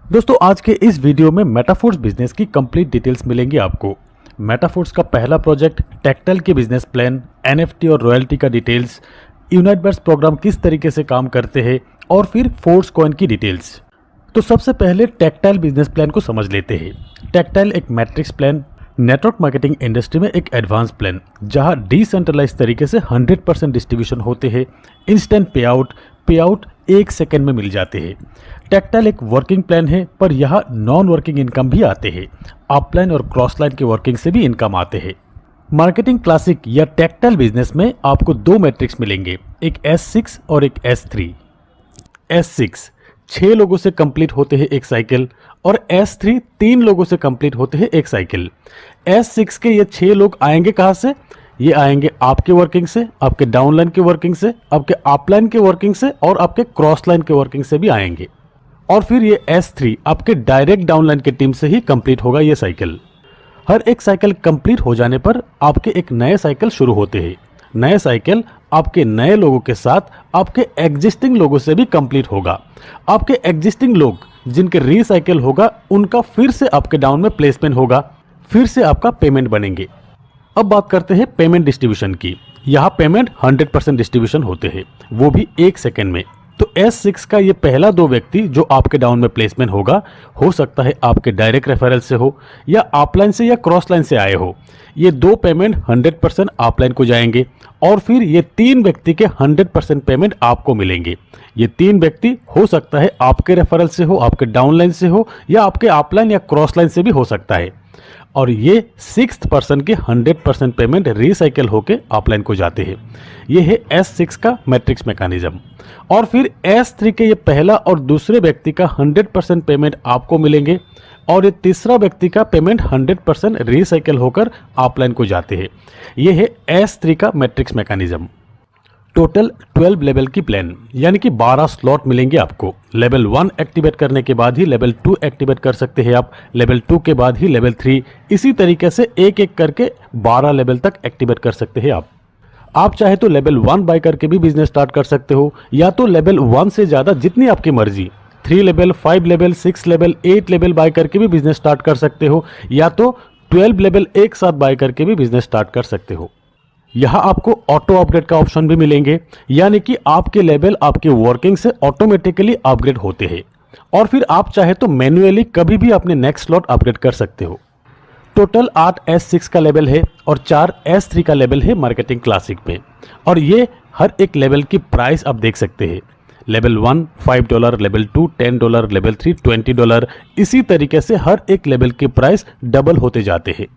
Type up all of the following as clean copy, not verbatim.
दोस्तों आज के इस वीडियो में मेटाफोर्स बिजनेस की कंप्लीट डिटेल्स मिलेंगी आपको। मेटाफोर्स का पहला प्रोजेक्ट, टेक्टाइल के बिजनेस प्लान, एनएफटी और रॉयल्टी का डिटेल्स, यूनाइटबर्स प्रोग्राम किस तरीके से काम करते हैं और फिर फोर्स कॉइन की डिटेल्स। तो सबसे पहले टेक्टाइल बिजनेस प्लान को समझ लेते हैं। टेक्टाइल एक matrix plan, network marketing industry में एक एडवांस प्लान जहां डिसेंट्रलाइज तरीके से 100% डिस्ट्रीब्यूशन होते हैं। इंस्टेंट पेआउट 1 सेकेंड में मिल जाते हैं। टेक्टाइल एक वर्किंग प्लान है, पर यहाँ नॉन वर्किंग इनकम भी आते हैं। अपलाइन और क्रॉस लाइन की वर्किंग से भी इनकम आते हैं। मार्केटिंग क्लासिक या टेक्टाइल बिजनेस में आपको दो मैट्रिक्स मिलेंगे, एक S6 और एक S3। S6 6 लोगों से कंप्लीट होते हैं एक साइकिल और S3 3 लोगों से कंप्लीट होते हैं एक साइकिल। S6 के ये 6 लोग आएंगे कहाँ से? ये आएंगे आपके वर्किंग से, आपके डाउनलाइन के वर्किंग से, आपके अपलाइन के वर्किंग से और आपके क्रॉस लाइन के वर्किंग से भी आएंगे। और फिर ये S3 आपके डायरेक्ट डाउनलाइन के टीम से ही कंप्लीट होगा ये साइकिल। हर एक साइकिल कंप्लीट हो जाने पर आपके एक नए साइकिल शुरू होते हैं। नए साइकिल आपके नए लोगों के साथ आपके एग्जिस्टिंग लोगों से भी कंप्लीट होगा। आपके एग्जिस्टिंग लोग जिनके रीसाइकिल होगा उनका फिर से आपके डाउन में प्लेसमेंट होगा, फिर से आपका पेमेंट बनेंगे। अब बात करते हैं पेमेंट डिस्ट्रीब्यूशन की। यहाँ पेमेंट 100% डिस्ट्रीब्यूशन होते हैं, वो भी 1 सेकेंड में। तो S6 का ये पहला 2 व्यक्ति जो आपके डाउन में प्लेसमेंट होगा, हो सकता है आपके डायरेक्ट रेफरल से हो या अपलाइन से या क्रॉस लाइन से आए हो। ये 2 पेमेंट 100% अपलाइन को जाएंगे और फिर ये 3 व्यक्ति के 100% पेमेंट आपको मिलेंगे। ये 3 व्यक्ति हो सकता है आपके रेफरल से हो, आपके डाउनलाइन से हो या आपके अपलाइन या क्रॉस लाइन से भी हो सकता है। और ये 6th पर्सन के 100% पेमेंट रिसाइकिल होके अपलाइन को जाते हैं। ये है S6 का मैट्रिक्स मैकेनिज्म। और फिर S3 के ये पहला और दूसरे व्यक्ति का 100% पेमेंट आपको मिलेंगे और ये तीसरा व्यक्ति का पेमेंट 100% रिसाइकिल होकर अपलाइन को जाते हैं। ये है S3 का मैट्रिक्स मैकेनिज्म। टोटल 12 लेवल की प्लान, यानी कि 12 स्लॉट मिलेंगे आपको। लेवल 1 एक्टिवेट करने के बाद ही लेवल 2 एक्टिवेट कर सकते हैं आप, लेवल 2 के बाद ही लेवल 3, इसी तरीके से एक एक करके 12 लेवल तक एक्टिवेट कर सकते हैं आप चाहे तो लेवल 1 बाय करके भी बिजनेस स्टार्ट कर सकते हो, या तो लेवल 1 से ज़्यादा जितनी आपकी मर्जी 3 level, 5 level, 6 level, 8 level by करके भी बिजनेस स्टार्ट कर सकते हो, या तो 12 लेवल एक साथ बाय करके भी बिजनेस स्टार्ट कर सकते हो। यहाँ आपको ऑटो अपग्रेड का ऑप्शन भी मिलेंगे, यानी कि आपके लेवल आपके वर्किंग से ऑटोमेटिकली अपग्रेड होते हैं और फिर आप चाहे तो मैन्युअली कभी भी अपने नेक्स्ट स्लॉट अपग्रेड कर सकते हो। टोटल 8 S6 का लेवल है और 4 S3 का लेवल है मार्केटिंग क्लासिक में। और ये हर एक लेवल की प्राइस आप देख सकते हैं। लेवल 1 $5, लेवल 2 $10, लेवल 3 $20, इसी तरीके से हर एक लेवल की प्राइस डबल होते जाते हैं।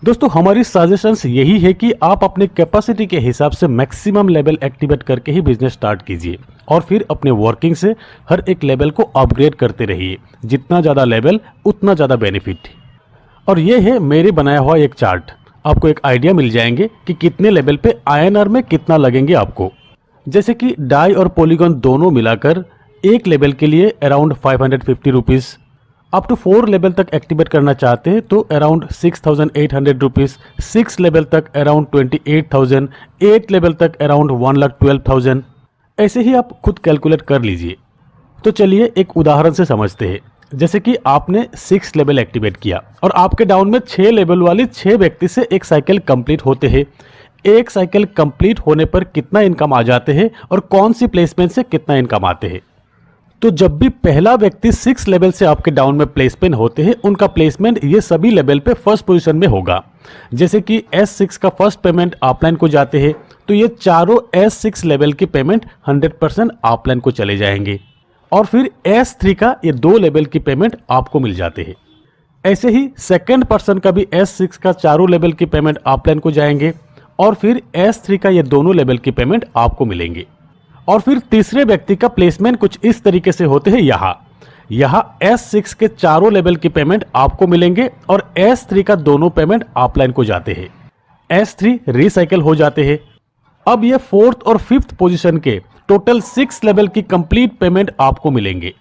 दोस्तों हमारी सजेशंस यही है कि आप अपने कैपेसिटी के हिसाब से मैक्सिमम लेवल एक्टिवेट करके ही बिजनेस स्टार्ट कीजिए और फिर अपने वर्किंग से हर एक लेवल को अपग्रेड करते रहिए। जितना ज़्यादा लेवल उतना ज़्यादा बेनिफिट। और ये है मेरे बनाया हुआ एक चार्ट। आपको एक आइडिया मिल जाएंगे कि कितने लेवल पे INR में कितना लगेंगे आपको। जैसे कि डाई और पॉलीगॉन दोनों मिलाकर एक लेवल के लिए around 550 rupees, up to 4 level तक एक्टिवेट करना चाहते हैं तो अराउंड 6800 रुपीज़, 6 लेवल तक अराउंड 28,000, 8 लेवल तक अराउंड 1,12,000। ऐसे ही आप खुद कैलकुलेट कर लीजिए। तो चलिए एक उदाहरण से समझते हैं। जैसे कि आपने 6 लेवल एक्टिवेट किया और आपके डाउन में 6 लेवल वाली 6 व्यक्ति से एक साइकिल कंप्लीट होते हैं। एक साइकिल कंप्लीट होने पर कितना इनकम आ जाते हैं और कौन सी प्लेसमेंट से कितना इनकम आते हैं। तो जब भी पहला व्यक्ति 6 लेवल से आपके डाउन में प्लेसमेंट होते हैं, उनका प्लेसमेंट ये सभी लेवल पे फर्स्ट पोजीशन में होगा। जैसे कि S6 का फर्स्ट पेमेंट अपलाइन को जाते हैं तो ये चारों S6 लेवल की पेमेंट 100% अपलाइन को चले जाएंगे और फिर S3 का ये 2 लेवल की पेमेंट आपको मिल जाते हैं। ऐसे ही सेकंड पर्सन का भी S6 का चारों लेवल की पेमेंट अपलाइन को जाएंगे और फिर S3 का ये दोनों लेवल की पेमेंट आपको मिलेंगे। और फिर तीसरे व्यक्ति का प्लेसमेंट कुछ इस तरीके से होते हैं। यहाँ S6 के चारों लेवल की पेमेंट आपको मिलेंगे और S3 का दोनों पेमेंट अपलाइन को जाते हैं। S3 रिसाइकिल हो जाते हैं। अब ये 4th और 5th पोजीशन के टोटल 6 लेवल की कंप्लीट पेमेंट आपको मिलेंगे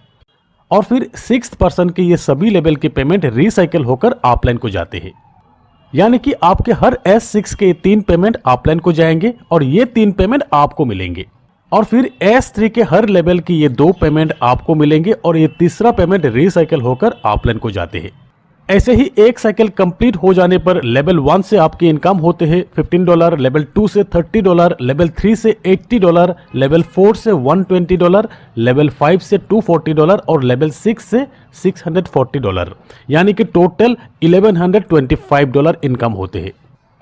और फिर 6th पर्सन के ये सभी लेवल की पेमेंट रिसाइकिल होकर अपलाइन को जाते हैं। यानी कि आपके हर S6 के 3 पेमेंट अपलाइन को जाएंगे और ये 3 पेमेंट आपको मिलेंगे। और फिर S3 के हर लेवल की ये 2 पेमेंट आपको मिलेंगे और ये तीसरा पेमेंट रिसाइकल होकर अपलाइन को जाते हैं। ऐसे ही एक साइकिल कंप्लीट हो जाने पर लेवल 1 से आपकी इनकम होते हैं $15, लेवल 2 से $30, लेवल 3 से $80, लेवल 4 से $120, लेवल 5 से $240 और लेवल 6 से $640, यानी कि टोटल $1125 इनकम होते हैं।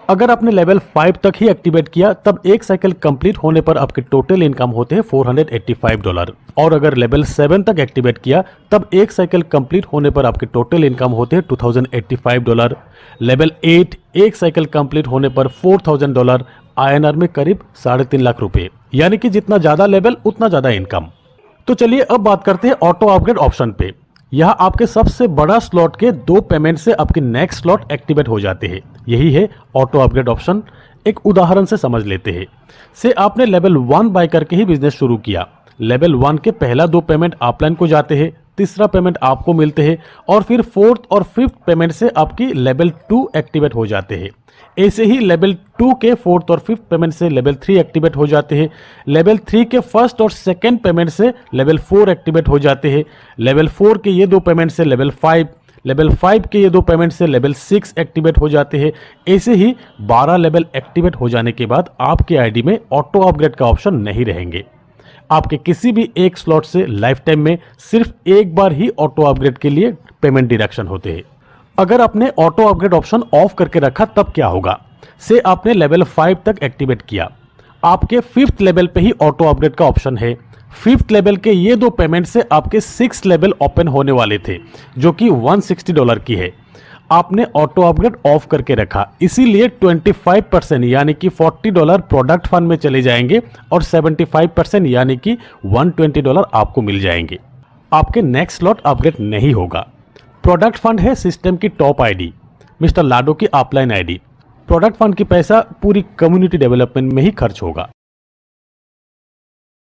अगर आपने लेवल 5 तक ही एक्टिवेट किया तब एक साइकिल कंप्लीट होने पर आपके टोटल इनकम होते हैं $485, और अगर लेवल 7 तक एक्टिवेट किया तब एक साइकिल कंप्लीट होने पर आपके टोटल इनकम होते हैं $2085। लेवल 8 एक साइकिल कंप्लीट होने पर $4000, INR में करीब 3.5 लाख रुपए, यानी कि जितना ज्यादा लेवल उतना ज्यादा इनकम। तो चलिए अब बात करते हैं ऑटो अपग्रेड ऑप्शन पे। यहाँ आपके सबसे बड़ा स्लॉट के 2 पेमेंट से आपके नेक्स्ट स्लॉट एक्टिवेट हो जाते हैं। यही है ऑटो अपग्रेड ऑप्शन। एक उदाहरण से समझ लेते हैं। से आपने लेवल 1 बाय करके ही बिजनेस शुरू किया। लेवल 1 के पहला 2 पेमेंट अपलाइन को जाते हैं, तीसरा पेमेंट आपको मिलते हैं और फिर 4th और 5th पेमेंट से आपकी लेवल 2 एक्टिवेट हो जाते हैं। ऐसे ही लेवल 2 के 4th और 5th पेमेंट से लेवल 3 एक्टिवेट हो जाते हैं। लेवल 3 के 1st और 2nd पेमेंट से लेवल 4 एक्टिवेट हो जाते हैं। लेवल 4 के ये 2 पेमेंट से लेवल 5, लेवल 5 के ये 2 पेमेंट से लेवल 6 एक्टिवेट हो जाते हैं। ऐसे ही 12 लेवल एक्टिवेट हो जाने के बाद आपके आईडी में ऑटो अपग्रेड का ऑप्शन नहीं रहेंगे। आपके किसी भी एक स्लॉट से लाइफ टाइम में सिर्फ एक बार ही ऑटो अपग्रेड के लिए पेमेंट डिडक्शन होते हैं। अगर आपने ऑटो अपग्रेड ऑप्शन ऑफ करके रखा तब क्या होगा? से आपने लेवल 5 तक एक्टिवेट किया, आपके 5th लेवल पे ही ऑटो अपग्रेड का ऑप्शन है। 5th लेवल के ये 2 पेमेंट से आपके 6th लेवल ओपन होने वाले थे, जो कि $160 की है। आपने ऑटो अपग्रेड ऑफ करके रखा, इसीलिए 25% यानी कि $40 प्रोडक्ट फंड में चले जाएंगे और 75% यानी कि $120 आपको मिल जाएंगे। आपके नेक्स्ट स्लॉट अपग्रेड नहीं होगा। प्रोडक्ट फंड है सिस्टम की टॉप आईडी, मिस्टर लाडो की अपलाइन आईडी। प्रोडक्ट फंड की पैसा पूरी कम्युनिटी डेवलपमेंट में ही खर्च होगा।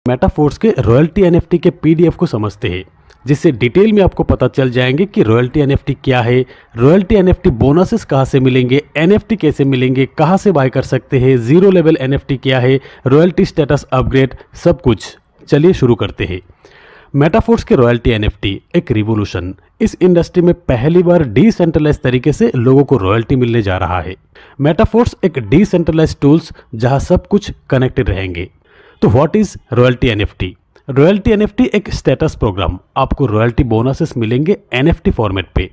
मेटाफोर्स के रॉयल्टी एनएफटी के पीडीएफ को समझते हैं, जिससे डिटेल में आपको पता चल जाएंगे कि रॉयल्टी एनएफटी क्या है, रॉयल्टी एनएफटी बोनसेस कहां से मिलेंगे, एनएफटी कैसे मिलेंगे, कहां से बाय कर सकते हैं, जीरो लेवल एनएफटी क्या है, रॉयल्टी स्टेटस अपग्रेड, सब कुछ। चलिए शुरू करते हैं। मेटाफोर्स के रॉयल्टी एनएफटी एक रिवोल्यूशन। इस इंडस्ट्री में पहली बार डिसेंट्रलाइज तरीके से लोगों को रॉयल्टी मिलने जा रहा है। मेटाफोर्स एक डिसेंट्रलाइज टूल्स जहां सब कुछ कनेक्टेड रहेंगे। तो what is royalty NFT? Royalty NFT एक स्टेटस प्रोग्राम। आपको रॉयल्टी बोनसेस मिलेंगे एनएफटी फॉर्मेट पे।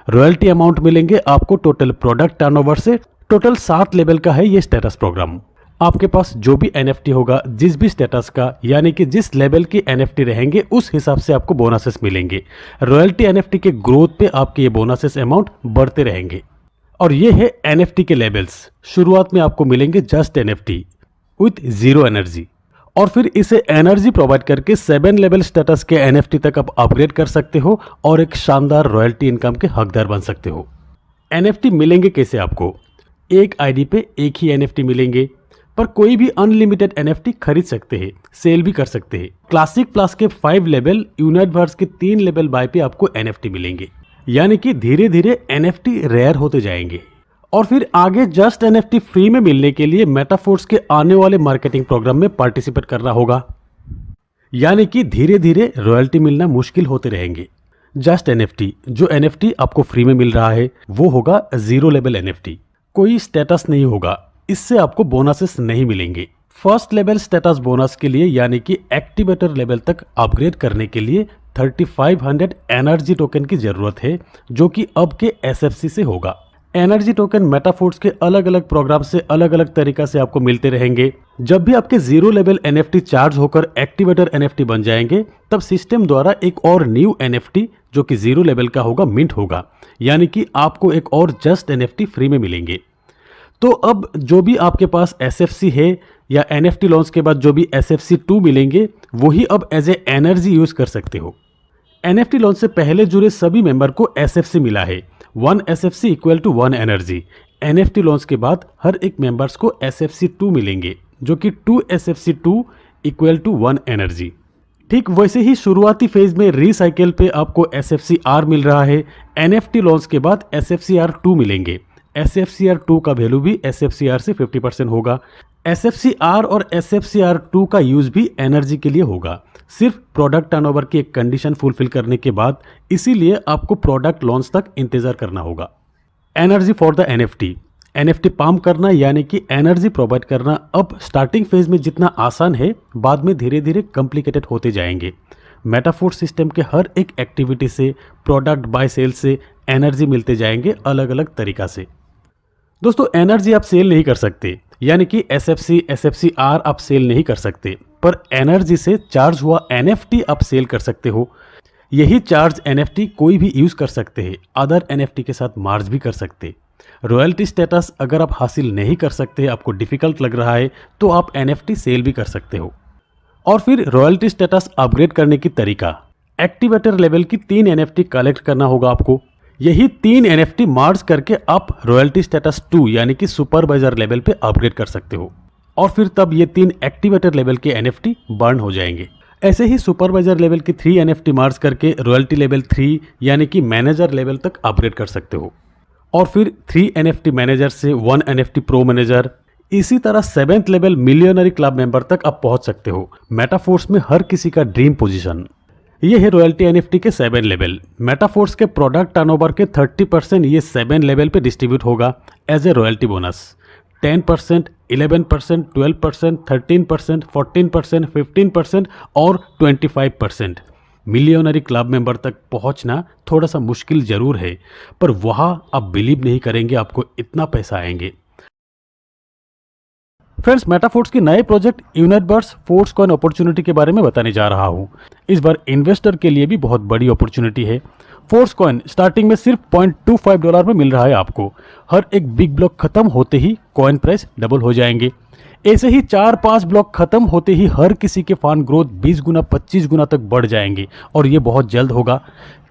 रॉयल्टी अमाउंट मिलेंगे आपको टोटल प्रोडक्ट टर्नओवर से। टोटल 7 लेवल का है ये स्टेटस प्रोग्राम। आपके पास जो भी एनएफटी होगा, जिस भी स्टेटस का, यानी कि जिस लेवल की एनएफटी रहेंगे उस हिसाब से आपको बोनसेस मिलेंगे। रॉयल्टी एनएफटी के ग्रोथ पे आपके ये बोनसेस अमाउंट बढ़ते रहेंगे। और ये है एनएफटी के लेवल्स। शुरुआत में आपको मिलेंगे just NFT with zero energy, और फिर इसे एनर्जी प्रोवाइड करके 7 लेवल स्टेटस के एनएफटी तक आप अपग्रेड कर सकते हो और एक शानदार रॉयल्टी इनकम के हकदार बन सकते हो। एनएफटी मिलेंगे कैसे आपको? एक आईडी पे एक ही एनएफटी मिलेंगे, पर कोई भी अनलिमिटेड एनएफटी खरीद सकते हैं, सेल भी कर सकते हैं। क्लासिक प्लस के 5 लेवल, यूनिवर्स के 3 लेवल बाय पे आपको एनएफटी मिलेंगे, यानी कि धीरे धीरे एनएफटी रेयर होते जाएंगे। और फिर आगे जस्ट एनएफटी फ्री में मिलने के लिए मेटाफोर्स के आने वाले मार्केटिंग प्रोग्राम में पार्टिसिपेट करना होगा, यानी कि धीरे धीरे रॉयल्टी मिलना मुश्किल होते रहेंगे। जस्ट एनएफटी, जो एनएफटी आपको फ्री में मिल रहा है वो होगा जीरो लेवल एनएफटी। कोई स्टेटस नहीं होगा, इससे आपको बोनसेस नहीं मिलेंगे। फर्स्ट लेवल स्टेटस बोनस के लिए, यानी कि एक्टिवेटर लेवल तक अपग्रेड करने के लिए 3500 एनर्जी टोकन की जरूरत है, जो कि अब के एसएफसी से होगा। एनर्जी टोकन मेटाफोर्स के अलग अलग प्रोग्राम से अलग अलग तरीका से आपको मिलते रहेंगे। जब भी आपके जीरो लेवल एनएफटी चार्ज होकर एक्टिवेटर एनएफटी बन जाएंगे, तब सिस्टम द्वारा एक और न्यू एनएफटी जो कि जीरो लेवल का होगा मिंट होगा, यानी कि आपको एक और जस्ट एनएफटी फ्री में मिलेंगे। तो अब जो भी आपके पास एसएफसी है या एनएफटी लॉन्च के बाद जो भी एसएफसी 2 मिलेंगे, वही अब एज ए एनर्जी यूज कर सकते हो। एनएफटी लॉन्च से पहले जुड़े सभी मेंबर को एसएफसी मिला है। 1 SFC equal to 1 energy. NFT launch के बाद हर एक मेंबर्स को एसएफसी 2 मिलेंगे, जो कि 2 एसएफसी 2 इक्वल टू 1 एनर्जी। ठीक वैसे ही शुरुआती फेज में रीसाइकिल पे आपको SFCR मिल रहा है। एनएफटी लॉन्च के बाद SFCR 2 मिलेंगे। SFCR 2 का वैल्यू भी SFCR से 50% होगा। SFCR और SFCR2 का यूज भी एनर्जी के लिए होगा, सिर्फ प्रोडक्ट टर्नओवर की एक कंडीशन फुलफिल करने के बाद, इसीलिए आपको प्रोडक्ट लॉन्च तक इंतजार करना होगा। Energy for the NFT pump करना यानी कि एनर्जी प्रोवाइड करना अब स्टार्टिंग फेज में जितना आसान है, बाद में धीरे धीरे कॉम्प्लिकेटेड होते जाएंगे। मेटाफोर्स सिस्टम के हर एक एक्टिविटी से, प्रोडक्ट बाय सेल से एनर्जी मिलते जाएंगे अलग अलग तरीका से। दोस्तों, एनर्जी आप सेल नहीं कर सकते, यानी कि SFC, SFCR आप सेल नहीं कर सकते, पर एनर्जी से चार्ज हुआ NFT आप सेल कर सकते हो। यही चार्ज NFT कोई भी यूज कर सकते हैं, अदर NFT के साथ मार्ज भी कर सकते। रॉयल्टी स्टेटस अगर आप हासिल नहीं कर सकते, आपको डिफिकल्ट लग रहा है, तो आप NFT सेल भी कर सकते हो। और फिर रॉयल्टी स्टेटस अपग्रेड करने की तरीका, एक्टिवेटर लेवल की 3 NFT कलेक्ट करना होगा आपको। यही 3 NFT मार्ज करके आप रॉयल्टी स्टेटस 2 यानी कि सुपरवाइजर लेवल पे अपग्रेड कर सकते हो, और फिर तब ये 3 एक्टिवेटर लेवल के NFT बर्न हो जाएंगे। ऐसे ही सुपरवाइजर लेवल की 3 NFT मार्ज करके रॉयल्टी लेवल 3 यानी कि मैनेजर लेवल तक अपग्रेड कर सकते हो, और फिर 3 NFT मैनेजर से 1 NFT प्रो मैनेजर, इसी तरह 7th level millionaire club member तक आप पहुंच सकते हो। मेटाफोर्स में हर किसी का ड्रीम पोजीशन। ये है रॉयल्टी NFT के 7 लेवल। मेटाफोर्स के प्रोडक्ट टर्नओवर के 30% ये 7 लेवल पे डिस्ट्रीब्यूट होगा एज ए रॉयल्टी बोनस। 10%, 11%, 12%, 13%, 14%, 15% और 25%। मिलियनरी क्लब मेंबर तक पहुंचना थोड़ा सा मुश्किल जरूर है, पर वहां आप बिलीव नहीं करेंगे आपको इतना पैसा आएंगे। फ्रेंड्स, मेटाफोर्स के नए प्रोजेक्ट यूनिटबर्स फोर्स कॉइन अपॉर्चुनिटी के बारे में बताने जा रहा हूं। इस बार इन्वेस्टर के लिए भी बहुत बड़ी अपॉर्चुनिटी है। फोर्स कॉइन स्टार्टिंग में सिर्फ $0.25 में मिल रहा है आपको। हर एक बिग ब्लॉक खत्म होते ही कॉइन प्राइस डबल हो जाएंगे। ऐसे ही 4-5 ब्लॉक खत्म होते ही हर किसी के फंड ग्रोथ 20 गुना 25 गुना तक बढ़ जाएंगे, और ये बहुत जल्द होगा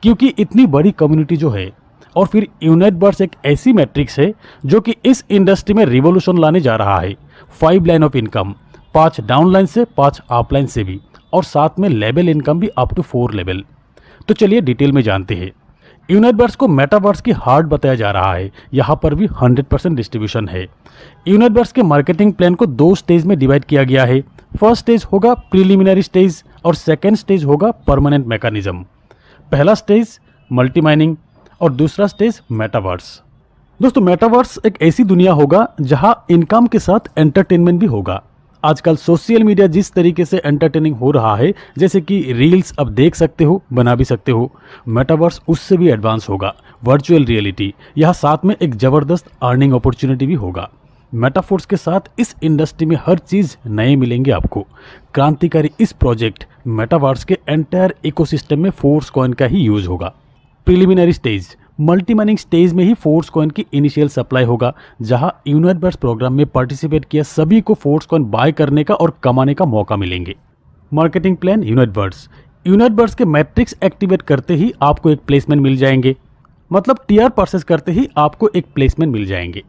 क्योंकि इतनी बड़ी कम्युनिटी जो है। और फिर यूनिटबर्स एक ऐसी मैट्रिक्स है जो कि इस इंडस्ट्री में रिवॉल्यूशन लाने जा रहा है। 5 लाइन ऑफ इनकम, 5 डाउनलाइन से, 5 अपलाइन से भी, और साथ में लेवल इनकम भी अप टू 4 लेवल। तो चलिए डिटेल में जानते हैं। यूनिटबर्स को मेटावर्स की हार्ट बताया जा रहा है। यहाँ पर भी 100% डिस्ट्रीब्यूशन है। यूनिटबर्स के मार्केटिंग प्लान को 2 स्टेज में डिवाइड किया गया है। फर्स्ट स्टेज होगा प्रीलिमिनरी स्टेज और सेकेंड स्टेज होगा परमानेंट मैकेनिज्म। पहला स्टेज मल्टी माइनिंग और दूसरा स्टेज मेटावर्स। दोस्तों, मेटावर्स एक ऐसी दुनिया होगा जहां इनकम के साथ एंटरटेनमेंट भी होगा। आजकल सोशल मीडिया जिस तरीके से एंटरटेनिंग हो रहा है, जैसे कि रील्स अब देख सकते हो, बना भी सकते हो, मेटावर्स उससे भी एडवांस होगा। वर्चुअल रियलिटी, यहाँ साथ में एक जबरदस्त अर्निंग अपॉर्चुनिटी भी होगा। मेटाफोर्स के साथ इस इंडस्ट्री में हर चीज नए मिलेंगे आपको। क्रांतिकारी इस प्रोजेक्ट मेटावर्स के एंटायर इकोसिस्टम में फोर्स कॉइन का ही यूज होगा। Preliminary stage multi mining stage में ही फोर्स कॉइन की इनिशियल सप्लाई होगा, जहां यूनिटबर्स प्रोग्राम में पार्टिसिपेट किया सभी को फोर्स कॉइन बाय करने का और कमाने का मौका मिलेंगे। मार्केटिंग प्लान यूनिटबर्स के मैट्रिक्स एक्टिवेट करते ही आपको एक प्लेसमेंट मिल जाएंगे, मतलब टीआर परचेस करते ही आपको एक प्लेसमेंट मिल जाएंगे।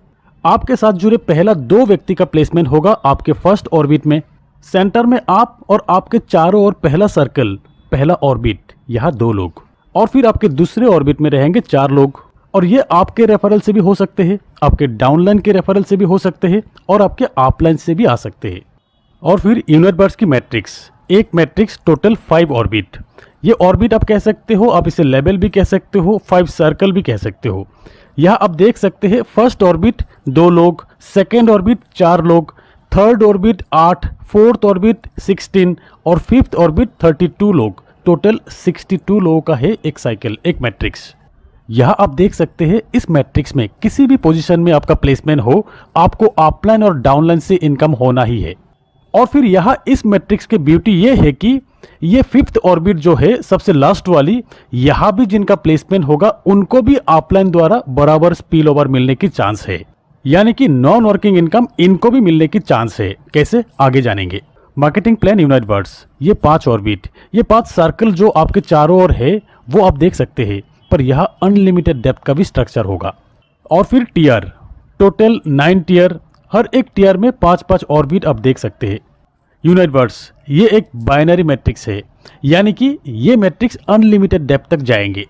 आपके साथ जुड़े पहला 2 व्यक्ति का प्लेसमेंट होगा आपके फर्स्ट ऑर्बिट में। सेंटर में आप और आपके चारों ओर पहला सर्कल, पहला ऑर्बिट, यहाँ 2 लोग, और फिर आपके दूसरे ऑर्बिट में रहेंगे 4 लोग। और ये आपके रेफरल से भी हो सकते हैं, आपके डाउनलाइन के रेफरल से भी हो सकते हैं, और आपके अपलाइन से भी आ सकते हैं। और फिर यूनिटबर्स की मैट्रिक्स, एक मैट्रिक्स टोटल 5 ऑर्बिट। ये ऑर्बिट आप कह सकते हो, आप इसे लेवल भी कह सकते हो, 5 सर्कल भी कह सकते हो। यहाँ आप देख सकते हैं फर्स्ट ऑर्बिट 2 लोग, सेकेंड ऑर्बिट 4 लोग, थर्ड ऑर्बिट 8, फोर्थ ऑर्बिट 16 और फिफ्थ ऑर्बिट 32 लोग। टोटल 62 लोगों का है एक साइकिल, एक मैट्रिक्स। यहाँ आप देख सकते हैं इस मैट्रिक्स में किसी भी पोजीशन में आपका प्लेसमेंट हो, आपको अपलाइन और डाउनलाइन से इनकम होना ही है। और फिर यहाँ इस मैट्रिक्स की ब्यूटी ये है कि ये 5th ऑर्बिट जो है सबसे लास्ट वाली, यहाँ भी जिनका प्लेसमेंट होगा उनको भी अपलाइन द्वारा बराबर स्पिल ओवर मिलने की चांस है, यानी कि नॉन वर्किंग इनकम इनको भी मिलने की चांस है। कैसे, आगे जानेंगे। मार्केटिंग प्लान यूनिटबर्स, ये 5 ऑर्बिट, ये 5 सर्कल जो आपके चारों ओर है वो आप देख सकते हैं, पर यहाँ अनलिमिटेड डेप्थ का भी स्ट्रक्चर होगा। और फिर टीयर, टोटल 9 टीयर, हर एक टीयर में 5-5 ऑर्बिट आप देख सकते हैं। यूनिटबर्स ये एक बाइनरी मैट्रिक्स है, यानी कि ये मैट्रिक्स अनलिमिटेड डेप्थ तक जाएंगे।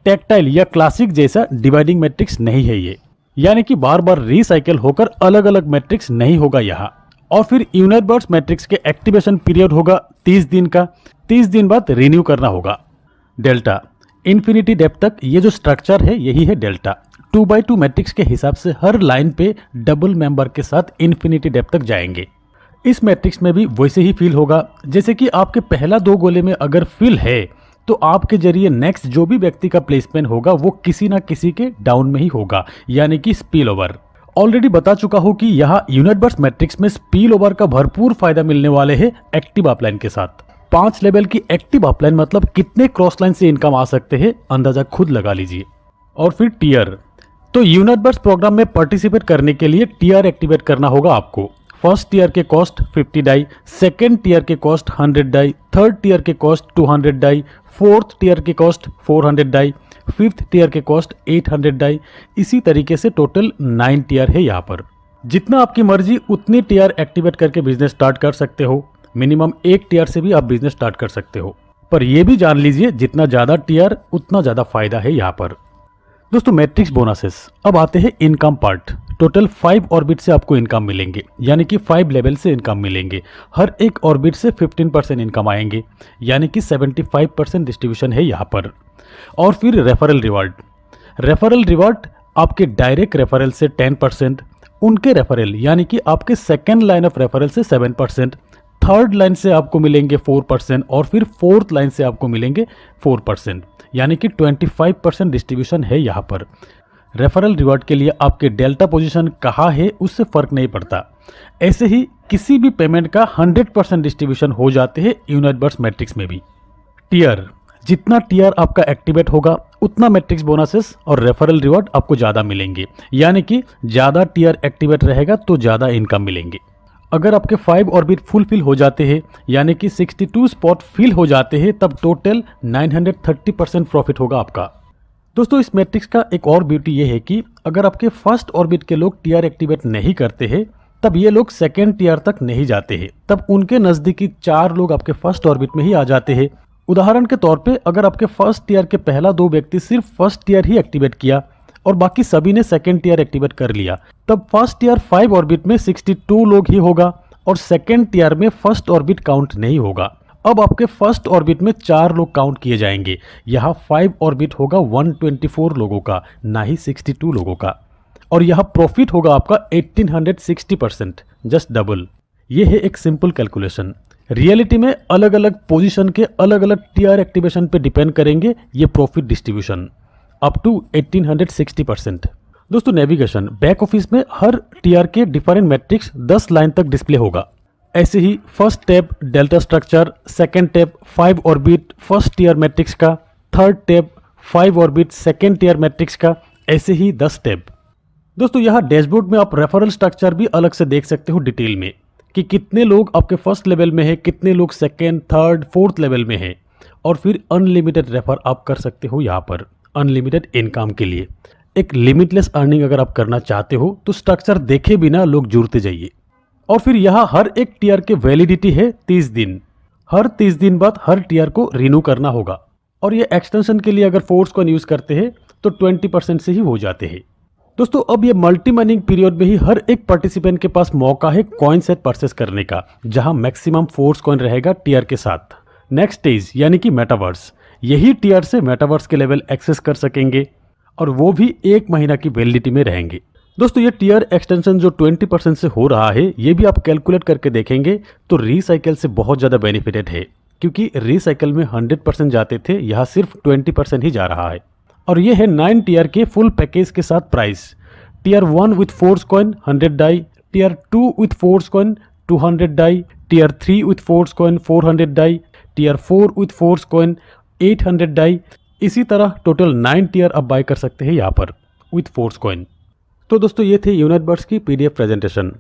टेक्टाइल या क्लासिक जैसा डिवाइडिंग मैट्रिक्स नहीं है ये, यानी कि बार बार रिसाइकिल होकर अलग अलग मैट्रिक्स नहीं होगा यहाँ। और फिर यूनाइट बर्ड्स मैट्रिक्स के एक्टिवेशन पीरियड होगा 30 दिन का। 30 दिन बाद रिन्यू करना होगा। डेल्टा इन्फिनिटी डेप्थ तक ये जो स्ट्रक्चर है यही है डेल्टा। 2x2 मैट्रिक्स के हिसाब से हर लाइन पे डबल मेंबर के साथ इन्फिनिटी डेप्थ तक जाएंगे। इस मैट्रिक्स में भी वैसे ही फिल होगा जैसे कि आपके पहला 2 गोले में अगर फिल है तो आपके जरिए नेक्स्ट जो भी व्यक्ति का प्लेसमेंट होगा वो किसी ना किसी के डाउन में ही होगा, यानी कि स्पिल ओवर। ऑलरेडी बता चुका हूं कि यहाँ यूनाइट बर्ड्स मैट्रिक्स में स्पिल ओवर का भरपूर फायदा मिलने वाले है एक्टिव अपलाइन के साथ। 5 लेवल की एक्टिव अपलाइन मतलब कितने क्रॉस लाइन से इनकम आ सकते हैं अंदाजा खुद लगा लीजिए। और फिर टीयर, तो यूनाइट बर्ड्स प्रोग्राम में पार्टिसिपेट करने के लिए टीयर एक्टिवेट करना होगा आपको। फर्स्ट टीयर के कॉस्ट 50 डाई, सेकेंड टीयर के कॉस्ट 100 डाई, थर्ड टीयर के कॉस्ट 200 डाई, फोर्थ टीयर के कॉस्ट 400 डाई, फिफ्थ टीयर के कॉस्ट 800 डाई। इसी तरीके से टोटल 9 टीयर है यहाँ पर। जितना आपकी मर्जी उतनी टीयर एक्टिवेट करके बिजनेस स्टार्ट कर सकते हो। मिनिमम 1 टीयर से भी आप बिजनेस स्टार्ट कर सकते हो, पर यह भी जान लीजिए जितना ज्यादा टीयर उतना ज्यादा फायदा है यहाँ पर। दोस्तों मैट्रिक्स बोनसेस, अब आते हैं इनकम पार्ट। टोटल 5 ऑर्बिट से आपको इनकम मिलेंगे, यानी कि 5 लेवल से इनकम मिलेंगे। हर एक ऑर्बिट से 15% इनकम आएंगे, यानी कि 75% डिस्ट्रीब्यूशन है यहाँ पर। और फिर रेफरल रिवार्ड, रेफरल रिवार्ड आपके डायरेक्ट रेफरल से 10%, उनके रेफरल यानी कि आपके सेकेंड लाइन ऑफ रेफरल से 7%, थर्ड लाइन से आपको मिलेंगे 4% और फिर फोर्थ लाइन से आपको मिलेंगे 4%, यानी कि 25% डिस्ट्रीब्यूशन है यहाँ पर। रेफरल रिवार्ड के लिए आपके डेल्टा पोजीशन कहाँ है उससे फर्क नहीं पड़ता। ऐसे ही किसी भी पेमेंट का 100% डिस्ट्रीब्यूशन हो जाते हैं यूनाइट बर्ड्स मैट्रिक्स में भी। टीयर, जितना टीयर आपका एक्टिवेट होगा उतना मैट्रिक्स बोनसेस और रेफरल रिवार्ड आपको ज़्यादा मिलेंगे, यानी कि ज़्यादा टीयर एक्टिवेट रहेगा तो ज़्यादा इनकम मिलेंगे। अगर आपके 5 ऑर्बिट फुलफिल हो जाते हैं, यानी कि 62 स्पॉट फिल हो जाते हैं, तब टोटल 930% प्रॉफिट होगा आपका। दोस्तों इस मैट्रिक्स का एक और ब्यूटी ये है कि अगर आपके फर्स्ट ऑर्बिट के लोग टीयर एक्टिवेट नहीं करते हैं तब ये लोग सेकेंड टीयर तक नहीं जाते हैं, तब उनके नज़दीकी 4 लोग आपके फर्स्ट ऑर्बिट में ही आ जाते हैं। उदाहरण के तौर पे अगर आपके फर्स्ट टीयर के पहला 2 व्यक्ति सिर्फ फर्स्ट टीयर ही एक्टिवेट किया और बाकी सभी ने सेकेंड टीयर एक्टिवेट कर लिया, तब फर्स्ट टीयर 5 ऑर्बिट में 62 लोग ही होगा और सेकेंड टीयर में फर्स्ट ऑर्बिट काउंट नहीं होगा। अब आपके फर्स्ट ऑर्बिट में 4 लोग काउंट किए जाएंगे। यहाँ 5 ऑर्बिट होगा 124 लोगों का, ना ही 62 लोगों का। और यहाँ प्रॉफिट होगा आपका 1860%, जस्ट डबल। ये है एक सिंपल कैलकुलेशन। रियलिटी में अलग अलग पोजीशन के अलग अलग टीयर एक्टिवेशन पे डिपेंड करेंगे ये प्रॉफिट डिस्ट्रीब्यूशन, अप टू 1860%। दोस्तों नेविगेशन, बैक ऑफिस में हर टीयर के डिफरेंट मैट्रिक्स 10 लाइन तक डिस्प्ले होगा। ऐसे ही first tab delta structure, second tab 5 orbit first tier matrix का, third tab 5 orbit second tier matrix का, ऐसे ही 10 टैब। दोस्तों यहाँ डैशबोर्ड में आप रेफरल स्ट्रक्चर भी अलग से देख सकते हो डिटेल में कि कितने लोग आपके फर्स्ट लेवल में है, कितने लोग सेकेंड, थर्ड, फोर्थ लेवल में है। और फिर अनलिमिटेड रेफर आप कर सकते हो यहाँ पर अनलिमिटेड इनकम के लिए। एक लिमिटलेस अर्निंग अगर आप करना चाहते हो तो स्ट्रक्चर देखे बिना लोग जुड़ते जाइए। और फिर यहाँ हर एक टीयर के वैलिडिटी है 30 दिन। हर 30 दिन बाद हर टीयर को रिन्यू करना होगा। और ये एक्सटेंशन के लिए अगर फोर्स को यूज करते हैं तो 20% से ही हो जाते हैं। दोस्तों अब ये मल्टी माइनिंग पीरियड में ही हर एक पार्टिसिपेंट के पास मौका है कॉइन सेट परचेस करने का, जहां मैक्सिमम फोर्स कॉइन रहेगा टीयर के साथ। नेक्स्ट स्टेज यानी कि मेटावर्स, यही टीयर से मेटावर्स के लेवल एक्सेस कर सकेंगे और वो भी 1 महीना की वैलिडिटी में रहेंगे। दोस्तों ये टीयर एक्सटेंशन जो 20% से हो रहा है, ये भी आप कैलकुलेट करके देखेंगे तो रीसाइकिल से बहुत ज़्यादा बेनिफिटेड है, क्योंकि रीसाइकिल में 100% जाते थे, यहाँ सिर्फ 20% ही जा रहा है। और ये है 9 टीयर के फुल पैकेज के साथ price. Tier 1 with force coin 100 die, tier 2 with force coin 200 die, tier 3 with force coin 400 die, tier 4 with force coin 800 die. इसी तरह टोटल 9 टीयर आप बाय कर सकते हैं यहाँ पर विथ फोर्स कॉइन। तो दोस्तों ये थे यूनाइट बर्ड्स की PDF प्रेजेंटेशन।